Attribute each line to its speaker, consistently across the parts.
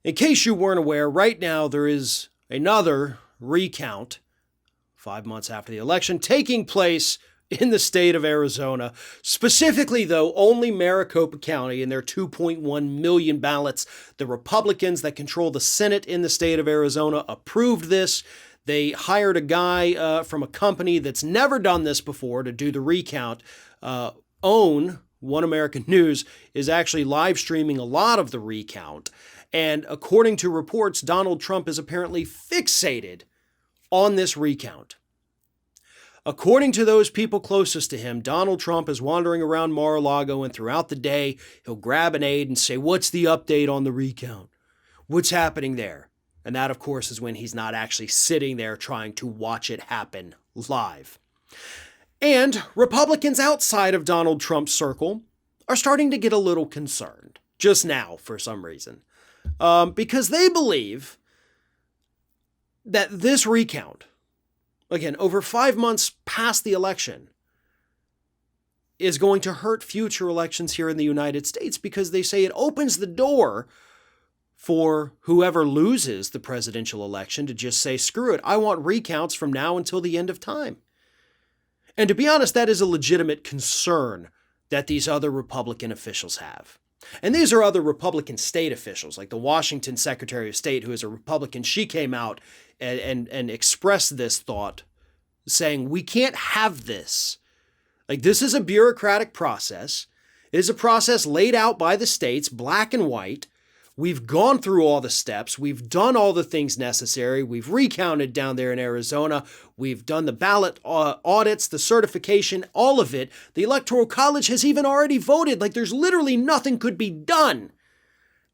Speaker 1: In case you weren't aware, right now there is another recount 5 months after the election taking place in the state of Arizona. Specifically, though, only Maricopa County and their 2.1 million ballots. The Republicans that control the Senate in the state of Arizona approved this. They hired a guy from a company that's never done this before to do the recount. OWN, One American News, is actually live streaming a lot of the recount. And according to reports, Donald Trump is apparently fixated on this recount. According to those people closest to him, Donald Trump is wandering around Mar-a-Lago, and throughout the day, he'll grab an aide and say, "What's the update on the recount? What's happening there?" And that, of course, is when he's not actually sitting there trying to watch it happen live. And Republicans outside of Donald Trump's circle are starting to get a little concerned, just now for some reason, because they believe that this recount, again, over 5 months past the election, is going to hurt future elections here in the United States, because they say it opens the door for whoever loses the presidential election to just say, screw it, I want recounts from now until the end of time. And to be honest, that is a legitimate concern that these other Republican officials have. And these are other Republican state officials, like the Washington Secretary of State, who is a Republican. She came out and expressed this thought, saying, we can't have this. Like, this is a bureaucratic process. It is a process laid out by the states, black and white. We've gone through all the steps. We've done all the things necessary. We've recounted down there in Arizona. We've done the ballot audits, the certification, all of it. The Electoral College has even already voted. Like, there's literally nothing could be done,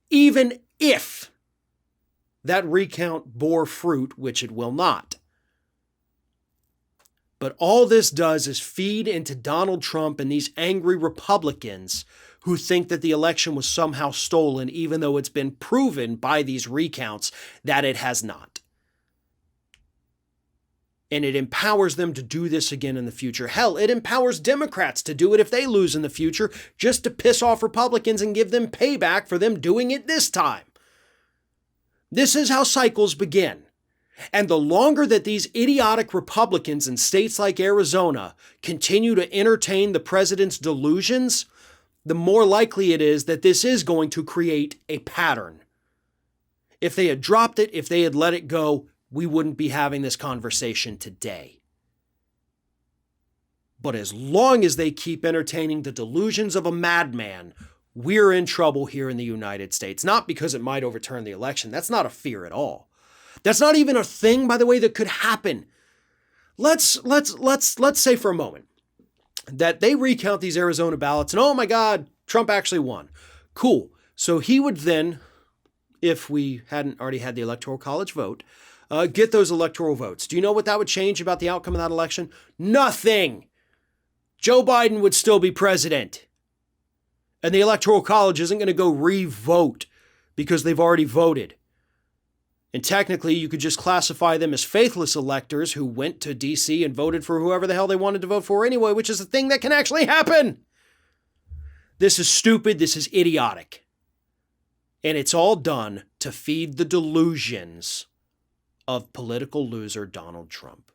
Speaker 1: even if that recount bore fruit, which it will not. But all this does is feed into Donald Trump and these angry Republicans who think that the election was somehow stolen, even though it's been proven by these recounts that it has not. And it empowers them to do this again in the future. Hell, it empowers Democrats to do it if they lose in the future, just to piss off Republicans and give them payback for them doing it this time. This is how cycles begin. And the longer that these idiotic Republicans in states like Arizona continue to entertain the president's delusions, the more likely it is that this is going to create a pattern. If they had dropped it, if they had let it go, we wouldn't be having this conversation today. But as long as they keep entertaining the delusions of a madman, we're in trouble here in the United States. Not because it might overturn the election. That's not a fear at all. That's not even a thing, by the way, that could happen. Let's say for a moment that they recount these Arizona ballots and, oh my God, Trump actually won. Cool. So he would then, if we hadn't already had the Electoral College vote, get those electoral votes. Do you know what that would change about the outcome of that election? Nothing. Joe Biden would still be president. And the Electoral College isn't going to go re-vote because they've already voted. And technically, you could just classify them as faithless electors who went to D.C. and voted for whoever the hell they wanted to vote for anyway, which is a thing that can actually happen. This is stupid. This is idiotic. And it's all done to feed the delusions of political loser Donald Trump.